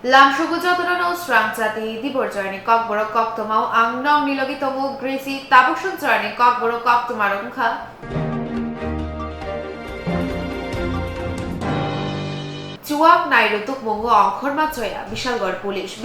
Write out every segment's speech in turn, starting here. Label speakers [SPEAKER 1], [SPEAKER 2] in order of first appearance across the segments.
[SPEAKER 1] Lamshugu Jotono Swrangchati, Dipor Jorani, Kokborok, Koktwma, ang nong nilogi tomo Greasy, Tabukshun Jorani, Kokborok, Koktwma Rungka. Chuak Nairutuk Mungo Angkorma Choya, Bishalgor Police,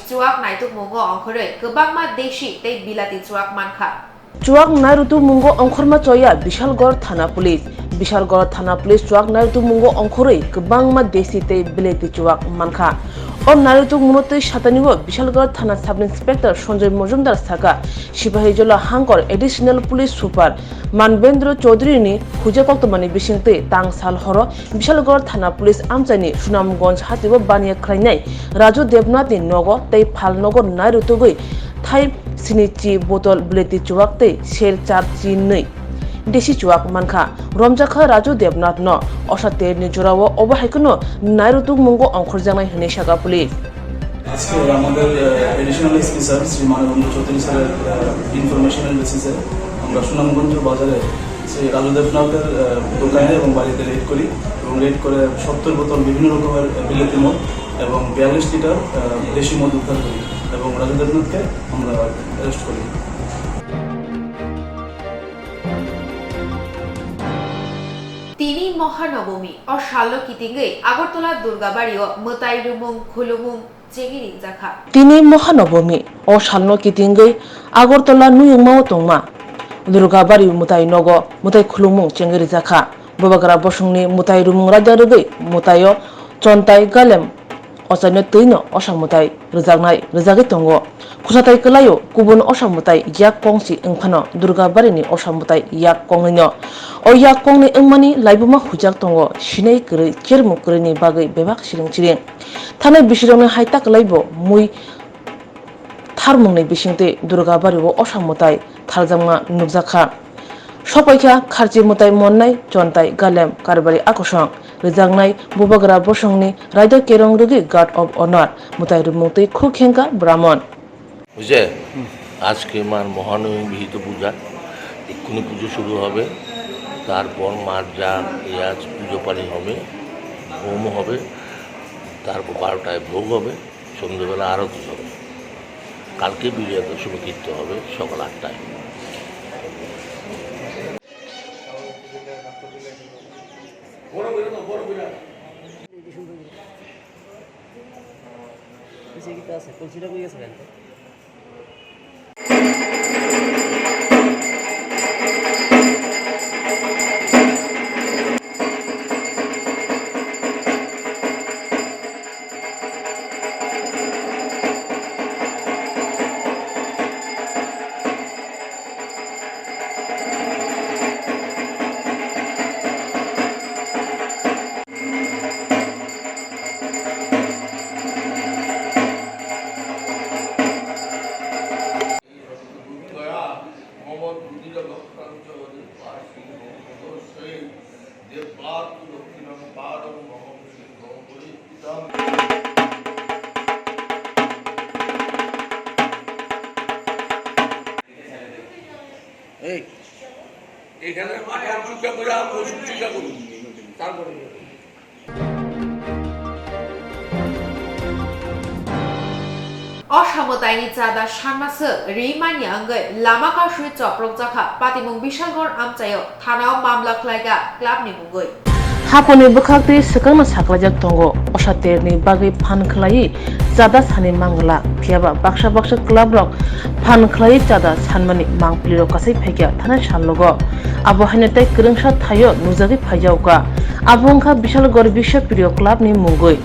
[SPEAKER 1] Chuak Naituk Mungo Angkore, Kubangma Deshi, Te Bilati Chuak Manka.
[SPEAKER 2] Chuak Nairutuk Mungo Angkorma Choya, Bishalgor Thana Police, Bishalgor Thana Police, Chuak Nairutuk Mungo Angkore, Kubangma Deshi, Te Bilati Chuak Manka. On Nairutuk Munote Shataniwo, Bishalgor Thana Sub Inspector Sanjay Mojumdar Saka, Shibahijola Hankor, Additional Police Super, Manbendra Chaudhary, Huja Koktwmani Bishingte, Tang Sal Horo, Bishalgor Thana Police Amchani, Sunamganj Hatibo Bania Krainai, Raju Devnath Nogo, Te Palnogo Nairutugui, Thai Sinichi Botol Bilati Chuakte, Shell Charchi Nui. Deshi Chuak Manka, Romjaka Raju Devnath no, Osate Nijurawo, Obahakuno, Nairutuk Mungo Angkorjanai Hineshaga Police.
[SPEAKER 3] আজকে আমাদের additional SP sir Shri Manabendra Chowdhury স্যারের informational বেসিসে আমরা সুনামগঞ্জ বাজারে সেই রাজু দেবনাথের দোকানে এবং বাড়িতে রেড করি এবং রেড করে 70 বোতল বিভিন্ন রকমের বিলেতি মদ এবং 42 লিটার দেশি মদ উদ্ধার করি এবং রাজু দেবনাথকে আমরা অ্যারেস্ট করি।
[SPEAKER 1] তিনি মহানবমী ও শাল্য কিতিঙ্গে আগরতলা দুর্গাবাড়ি ও মতাইরুমুং খুলুমুং চেঙ্গিরি জাখা
[SPEAKER 2] তিনি মহানবমী ও শাল্য কিতিঙ্গে আগরতলা নুয়ুংমাও তংমা দুর্গাবাড়ি মতাই নগ মতাই খুলুমুং চেঙ্গিরি জাখা ববাগরা বসংনি মতাইরুমুং রাজারুগে মতাইও চন্তাই গালেম অচান্য তৈন অসামতাই রোজাগै তঙ্গो खुसाताई कलायो गुबुन असामताई याक कंसी ओंफानो दुर्गाबारिनि असामताई याक कंगैनो ओ याक कंनि ओंमानि लाइबुमा हुजाक तंगो सिनै गरै केरमुकरैनि बागै बेबाक सिरिं थानाय बिसिरंनि हाइताक लाइबो मुइ थारमुंनि बिसिंते दुर्गाबारिओ असामताई थारजांमा नुबजाखा सबाइखा खारजि मताई मननाय चन्ताई गालेम कारबारि आकसं रोजांनाय बुबाग्रा बसंनि रायदा केरं रुगि गार्ड अफ अनार मताई रुमुतै खुखेंका ब्राह्मण
[SPEAKER 4] বুঝে আজকে মার মহানবমী বিহিত পূজা এক্ষুনি পুজো শুরু হবে তারপর মার যা পেঁয়াজ পুজো পানি হবে হোম হবে তারপর 12টায় ভোগ হবে সন্ধ্যেবেলা আরতি হবে কালকে বিজয়া দশমী কীর্ত হবে সকাল 8টায়
[SPEAKER 5] এখানে চুক্তা করে চুক্তা করুন তারপরে
[SPEAKER 1] অসামতাইনি চাঁদা সানমাসে রিমানি আঙ্গৈ লামা কাশুই চপ্রক জাখা পাতিমুং বিশালগড় আমচাইও থানাও মামলা খ্লাইগা ক্লাবनि मुंगै
[SPEAKER 2] हापनि बखाक्ति सकंना साख्लाजक तंगो असातेरनि बागै फान खलायि चादा सानि मांगला फियाबा बाक्सा क्लाब रक फान खलायि चादा सानमानि मांगप्लिरो कासै फाइग्या थाना सानलगो आबो हाइनेताय करंसा थायो नुजागै फाइजावका आबोंखा बिशालगड़ बिशा प्रिय क्लाबनि मुंगै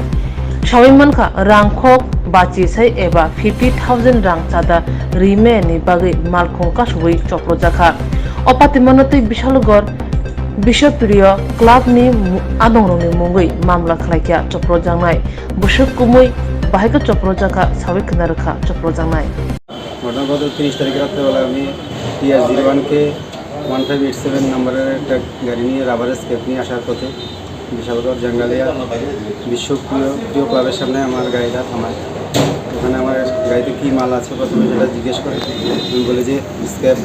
[SPEAKER 2] सावैमानखा रांखक बाचिसै एबा 50,000 रां चादा रिमेनि बागै मालखंका सुबै चप्रजाखा अपातिमानतै बिशालगड़ बिशप्रिय क्लाबनि आदंरनि मुंगै मामला खलायख्या चप्रजांनाय बोसोर कुमै बाहायका चप्रजाखा सावै खोनारखा चप्रजांनाय
[SPEAKER 6] ঘটনা গত 30 তারিখ রাত্রেবেলা আমি টিআর 01কে 1587 নম্বরের একটা গাড়ি নিয়ে রাবার স্কেপ নিয়ে আসার পথে বিশালগড় জঙ্গালিয়া বিশ্বপ্রিয় ক্লাবের সামনে আমার গাড়িটা থামায় ওখানে আমার গাড়িতে কী মাল আছে প্রথমে সেটা জিজ্ঞেস করে আমি বলে যে স্কেপ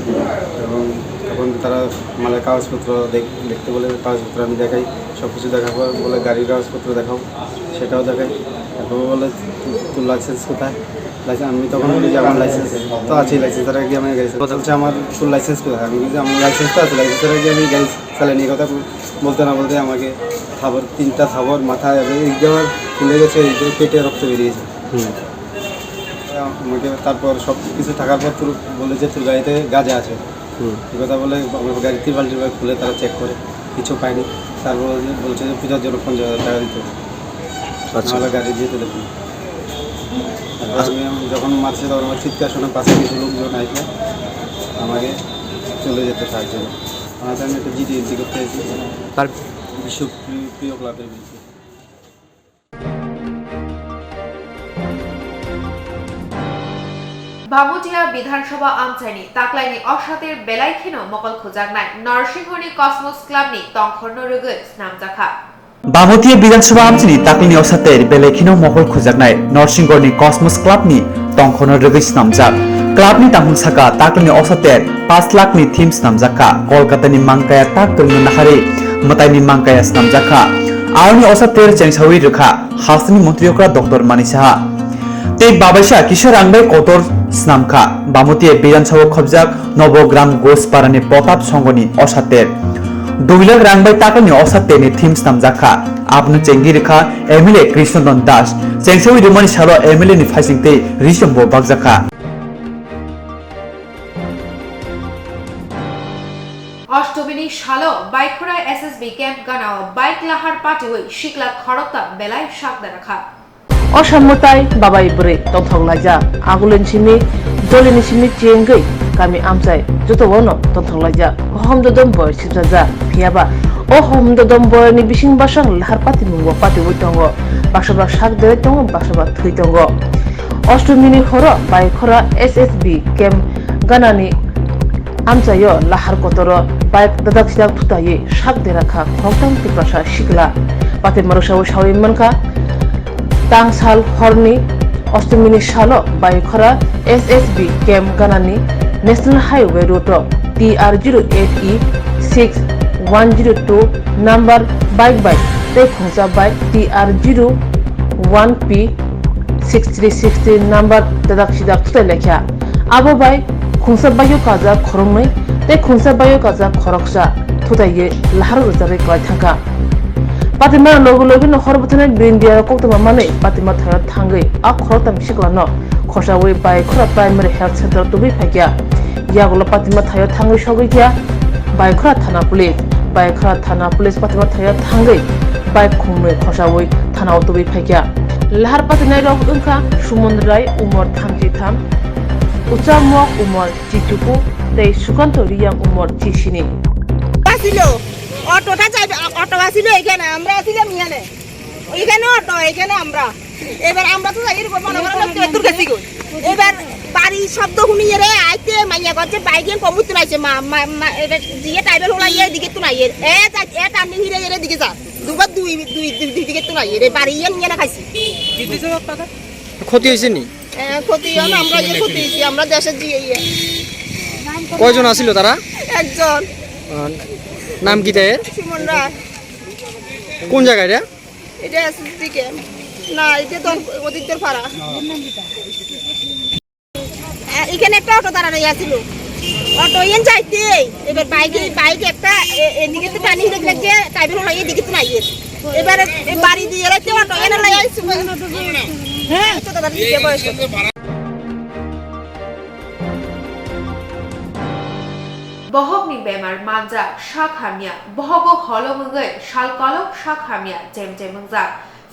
[SPEAKER 6] এবং তখন তারা মালের কাগজপত্র দেখতে বলে কাগজপত্র আমি দেখাই সব কিছু দেখার পর বলে গাড়ির কাগজপত্র দেখাও সেটাও দেখাই তারপর বলে তোর লাইসেন্স কোথায়, লাইসেন্স আমি তখন বলি যে আমার লাইসেন্স তো আছে, লাইসেন্সের আগে আমি গাড়ি কথা বলছে আমার তোর লাইসেন্স কোথায়, আমি বলছি আমার লাইসেন্স তো আছে, লাইসেন্সের আগে আমি গাড়ি চালাইনি। কথা বলতে না বলতে আমাকে থাবর 3টা থাবর মাথায় এই দেওয়ার খুলে গেছে, এই পেটে রক্ত বেরিয়েছে আমাকে। তারপর সব কিছু থাকার পর তোর বলে যে তোর গাড়িতে গাঁজা আছে, এই কথা বলে আমার গাড়িতে বাল্টি খুলে তারা চেক করে কিছু পায়নি। তারপর বলছে যে পূজার জন্য 50,000 টাকা দিতে হবে, নাহলে গাড়ি যেতে দেবে না। আমি যখন মারছে তখন আমার চিৎকার শুনে পাশে কিছু লোকজন আসলে আমাকে চলে যেতে সাহায্য করে। আমার আমি একটা জিডি এন্ট্রি করতে এসেছি তার বিশ্বপ্রিয় ক্লাবের বিরুদ্ধে।
[SPEAKER 1] বামুটিয়া বিধানসভা আমচাইনি তাকলাইনি অসাতের বেলাইখিনো মকল খুজাগনাই নরসিংহনি কসমোস ক্লাবনি তংখর্ন রোগৈ স্নামজাখা।
[SPEAKER 7] बामोतिया विधानसभा आमचिनी ताकलिनि असातेर बेलेखिनो महल खुजागनाय नरसिंगरनि कस्मस क्लाबनि तंखनो रगै स्नामजाक क्लाबनि तामुंसाका ताकलिनि असातेर 5 लाखनि थीम स्नामजाका कलकातानि मांकाया ताकलिनि नाहारि मताइनि मांकाया स्नामजाका आरनि असातेर चेंसावि रखा हासनि मन्त्रियकरा डॉक्टर मानिसाहा ते बाबाइसा किशोर आंगबाय कतर स्नामखा बामोतिया विधानसभा खबजाक नवग्राम गोसपारानि प्रताप संगनि असातेर 2 लाख रांबाय ताकानि असातेनि थीम स्नामजाखा आपनु चेंगि रेखा एमएलए कृष्णनंदन दास चेंसावि रुमानि सालो एमएलए नि फाइसिंगते रिसम्बो बागजाखा।
[SPEAKER 1] अष्टमिनी सालो बाइकरा एसएसबी कैंप गानाव बाइक लाहार पार्टी हुई शिकला खड़कता बेलाय शाकदा रखा
[SPEAKER 2] असामताय बाबाय बुरै तंथंलाजा आगुलेनसिनि दलिनिसिनि चेंगै गामि आमसाय जतोवनो तंथंलाजा हमददम बय सिबजाजा फियाबा ओ हमददम बयनि बिसिं बासां लाहार पाति मुंगो पाति बयतंगो बासबा शाक दे दंगो बासबा थैतंगो अष्टमिनि हर बाइकरा एसएसबी केम गानानि आमसायो लाहार कतर बाइक दादाक सिदाक थुतायै शाक देराखा खंथाम तिप्रासा शिकला पाति मारुसाव सावै मनखा तांसाल हरनि अष्टमिनि सालो बाइकरा एसएसबी केम गानानि national highway route TR08E 6102 number bike ते खुंसा बाइक TR01P 6360 नंबर दादाक सिदाक थुताय लेख्या आबो बाइक खुंसा बायो काजा खरंनै ते खुंसा बायो काजा खरकसा थुतायै लाहार रजारै गय थांका पातिमा लोगो लोगो नखर बथने बिंदिया कोक्तमा माने पातिमा थाया थांगै आ खरताम सिकलानो खसावै बाय खरा प्राइमारी हेल्थ सेंटर तुबि फाइया यागुलो पातिमा थाया थांगै सगैया बाय खरा थाना पुलिस पातिमा थाया थांगै बाय खुंनै खसावै थानाव तुबि फाइया लाहार पातिनाय रक ओंखा सुमनराय उमर 33 उचामक उमर 22 ते सुकान्त रियां उमर 30
[SPEAKER 8] আসিলো অটোটা যাই অটো আসিলো এখানে আমরা আসিলাম এখানে অটো এখানে আমরা এবার আমরা তো যাই মনে করেন তোর কাছে গো এবার বাড়ি শব্দ শুনি রে আইতে মাইয়া গছে বাইকেন কমুত নাইছে মা এবার দিয়ে টাইবেল হলা ইয়ে দিকে তো নাই এ টানি হিরে এর দিকে যা দুবার দুই দিকে তো নাই রে বাড়ি নিয়ে না খাইছি দিতেছ টাকা
[SPEAKER 9] ক্ষতি হইছে নি
[SPEAKER 8] ক্ষতি হলো আমরা যে ক্ষতি হইছি আমরা দেশে জিয়ে
[SPEAKER 9] কয়জন আছিল তারা
[SPEAKER 8] একজন
[SPEAKER 9] নাম কি তার
[SPEAKER 8] সুমন রায়
[SPEAKER 9] কোন জায়গায় রে
[SPEAKER 8] এটা দিকে না এটা তো অধিকতর পাড়া এখানে একটা অটো দাঁড়ানো আছিল অটো এন যাইতে এবার বাইক একটা এদিকে তো টানি দেখলে যে টাইবেল হলো এদিকে তো নাই এবার বাড়ি দিয়ে রাখতে অটো এনে লাই আইছি হ্যাঁ তো দাদা দিকে বয়স
[SPEAKER 1] बहगनि बेमार मानजा शाखामिया बहगो हलमंगै शालकलक शाखामिया जेमजेमंजा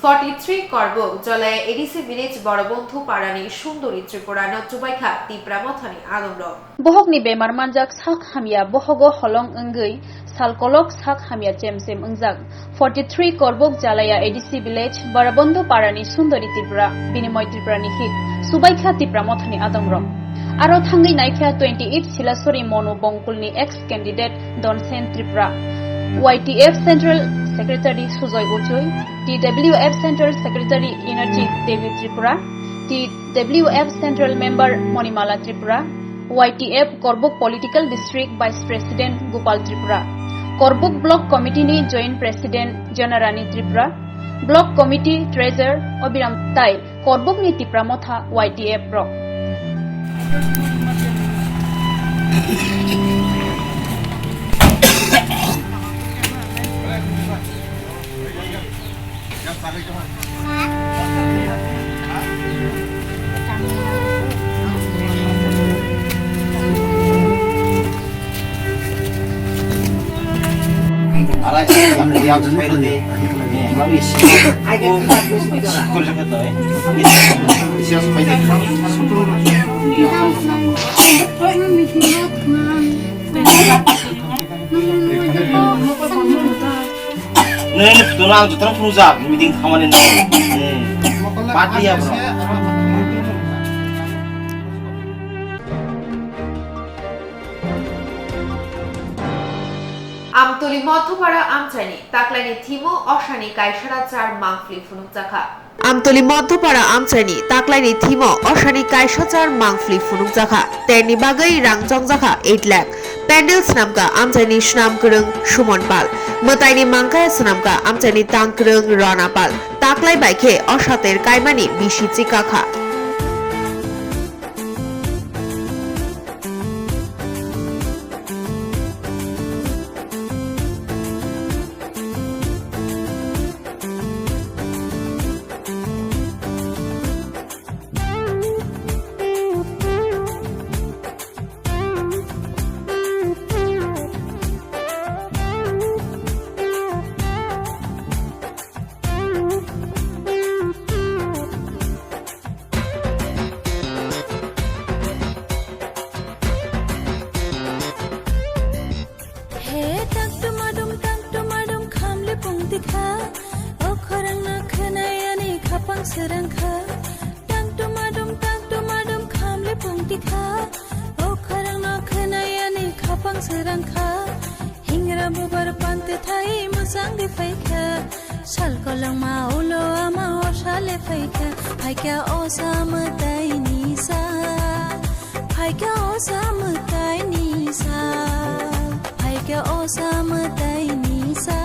[SPEAKER 1] 43 करबो जलाय एडिसि विलेज बड़बंधु पारानि सुंदरी त्रिपुरा नजुबाइखा तिप्रामथानि आदमर
[SPEAKER 10] बहगनि बेमार मानजाक शाखामिया बहगो हलं अंगै शालकलक शाखामिया जेमजेम अंजाक 43 करबोक जलाया एडिसि विलेज बड़बंधु पारानि सुंदरी त्रिपुरा बिनिमय त्रिपुरानि हित सुबाइखा तिप्रामथानि आदमर आरो थांगै नायखा 28 सिलासरी मनु बंकुलनि एक्स कैंडिडेट डनसेन Tripura YTF central secretary Sujay उचुई TWF central secretary energy Devi Tripura TWF central member Manimala Tripura YTF Karbook political district vice president Gopal Tripura Karbook block committee नि जॉइंट प्रेसिडेंट जनरानी Tripura block committee treasurer Abiram তাই করবক ni tipra motha YTF rok
[SPEAKER 11] Ini tulang terus rusak, meeting kemarin nih. Pati ya bro.
[SPEAKER 1] Amtali Madhyapara আমচাইনি তাকলাইনি থিমো অশানি কাইসারা চার মাংফলি ফুনুক জাখা আমতলি মধ্যপাড়া আমচাইনি তাকলাইনি থিমো অশানি কাইসা চার মাংফলি ফুনুক জাখা তেরনি বাগৈ রাংজং জাখা 8 লাখ প্যান্ডেল স্নামকা আমচাইনি স্নাম করং সুমন পাল মতাইনি মাংকায়া স্নামকা আমচাইনি তাংকরং রানা পাল তাকলাই বাইকে অসাতের কাইমানি বিশি চিকাখা
[SPEAKER 12] Swrangchati tang tumadum khamle pungtikha o kharang na khnayani khapang Swrangchati hingra bubar pante thai musang de faikha sal kolang ma ulo ama osale faikha haikya osam tai nisa haikya osam tai nisa haikya osam tai nisa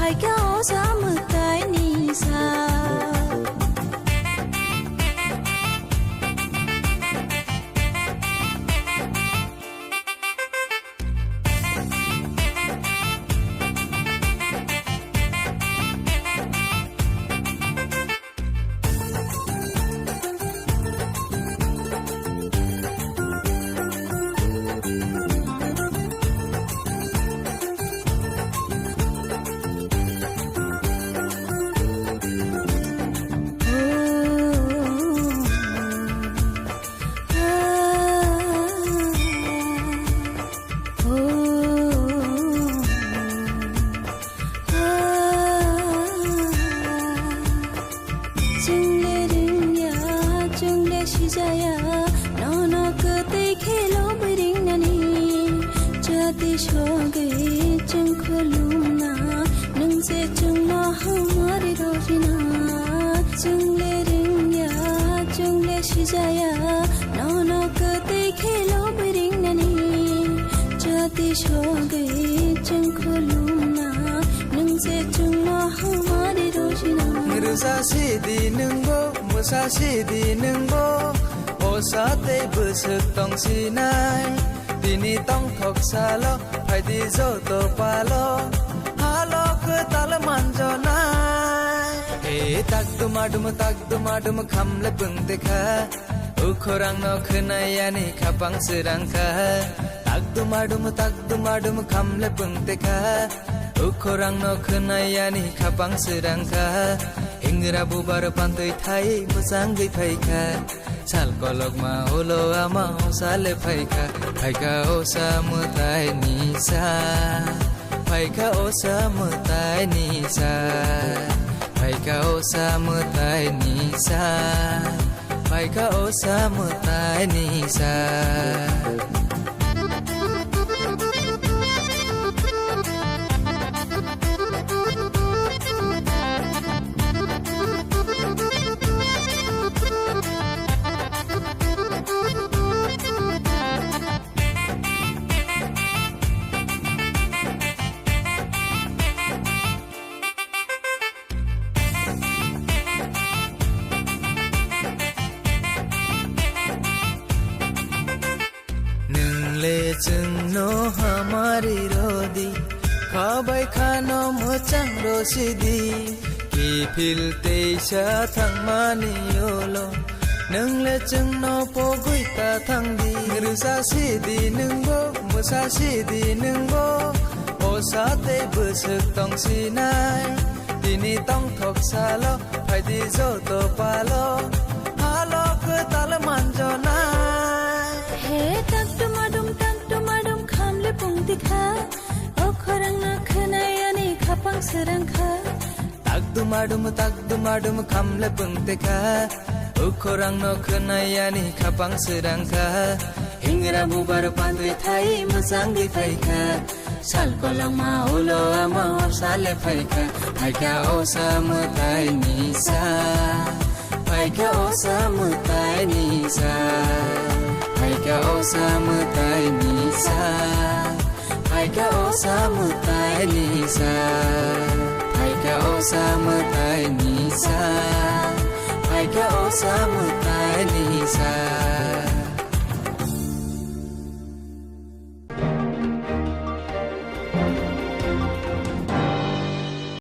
[SPEAKER 12] haikya osam tai nisa Dini tong thok salo, phai di zo to palo, halo ke tal manjonai. Tak dumadum khamle pung dekha, ukhorang no khnayani khapang Swrangchati. Tak dumadum khamle pung dekha, ukhorang no khnayani khapang Swrangchati. Hingra bubar pantoi thai musang gei phaikha. Sal kolok ma ulo ama osale phaikha phaika osam tai nisa phaika osam tai nisa phaika osam tai nisa phaika osam tai nisa जोंनो हमारी रोदी खाबाय खानो मोजां रसिदी किफिल तेइसा थांमानियोलो नोंले जोंनो पगैता थांदि रोजासिदि नोंबो मोसासिदि नोंबो असाते बोसोक दंसिनाय दिनै दं थकसाल' फायदि जत' पाल' हाल' खोताल मानजनाय
[SPEAKER 13] हे taktumadum khamle pungtikha okhorangna khonayani khapang serangkha
[SPEAKER 12] takdumadum khamle pungtikha okhorangno khonayani khapang serangkha hingra bubar pandui thai mojang difaikha salkolangma ulo ama sale faikha faikha osamutai nisa faikha osamutai nisa faikha osamutai nisa faikha osamutai nisa faikha osamutai nisa faikha osamutai nisa